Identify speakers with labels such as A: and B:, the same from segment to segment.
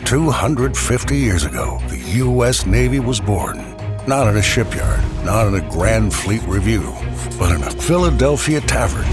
A: 250 years ago, the U.S. Navy was born. Not in a shipyard, not in a grand fleet review, but in a Philadelphia tavern.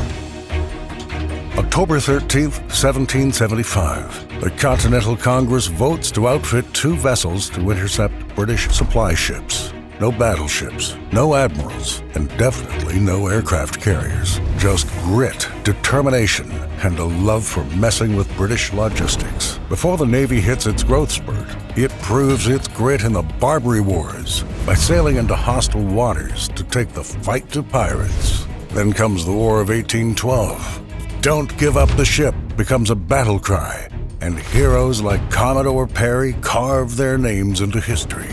A: October 13th, 1775, the Continental Congress votes to outfit 2 vessels to intercept British supply ships. No battleships, no admirals, and definitely no aircraft carriers. Just grit, determination, and a love for messing with British logistics. Before the Navy hits its growth spurt, it proves its grit in the Barbary Wars by sailing into hostile waters to take the fight to pirates. Then comes the War of 1812. "Don't give up the ship" becomes a battle cry, and heroes like Commodore Perry carve their names into history.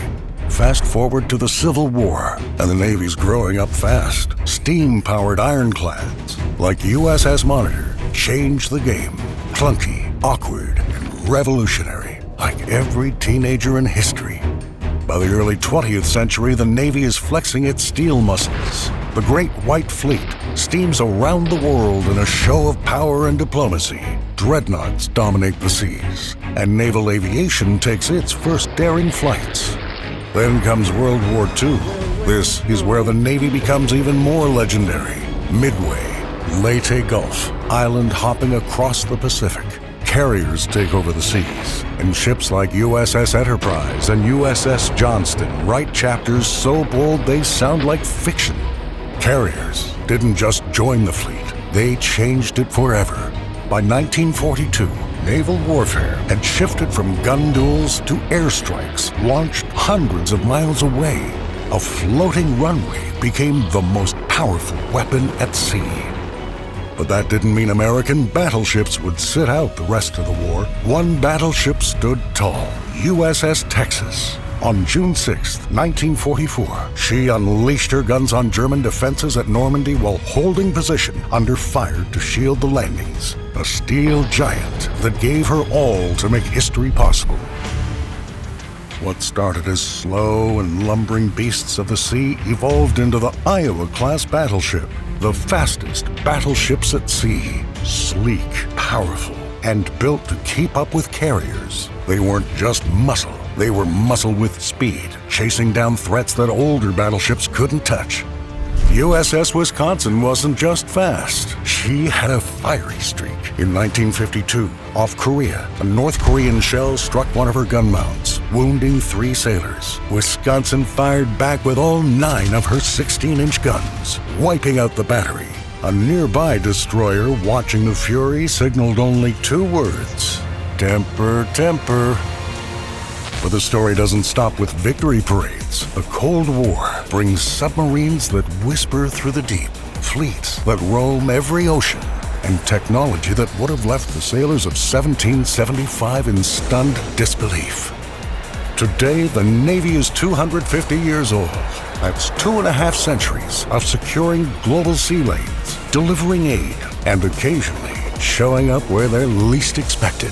A: Fast forward to the Civil War, and the Navy's growing up fast. Steam-powered ironclads, like USS Monitor, changed the game. Clunky, awkward, and revolutionary, like every teenager in history. By the early 20th century, the Navy is flexing its steel muscles. The Great White Fleet steams around the world in a show of power and diplomacy. Dreadnoughts dominate the seas, and naval aviation takes its first daring flights. Then comes World War II. This is where the Navy becomes even more legendary. Midway, Leyte Gulf, island hopping across the Pacific. Carriers take over the seas, and ships like USS Enterprise and USS Johnston write chapters so bold they sound like fiction. Carriers didn't just join the fleet, they changed it forever. By 1942, naval warfare had shifted from gun duels to airstrikes launched hundreds of miles away. A floating runway became the most powerful weapon at sea. But that didn't mean American battleships would sit out the rest of the war. One battleship stood tall, USS Texas. On June 6, 1944, she unleashed her guns on German defenses at Normandy while holding position under fire to shield the landings. A steel giant that gave her all to make history possible. What started as slow and lumbering beasts of the sea evolved into the Iowa-class battleship, the fastest battleships at sea. Sleek, powerful, and built to keep up with carriers. They weren't just muscle. They were muscle with speed, chasing down threats that older battleships couldn't touch. USS Wisconsin wasn't just fast. She had a fiery streak. In 1952, off Korea, a North Korean shell struck one of her gun mounts, wounding 3 sailors. Wisconsin fired back with all 9 of her 16-inch guns, wiping out the battery. A nearby destroyer watching the fury signaled only 2 words: "Temper, temper." But the story doesn't stop with victory parades. The Cold War brings submarines that whisper through the deep, fleets that roam every ocean, and technology that would have left the sailors of 1775 in stunned disbelief. Today, the Navy is 250 years old. That's 2.5 centuries of securing global sea lanes, delivering aid, and occasionally showing up where they're least expected.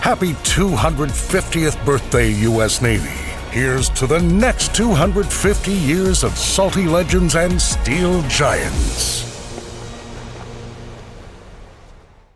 A: Happy 250th birthday, U.S. Navy. Here's to the next 250 years of salty legends and steel giants.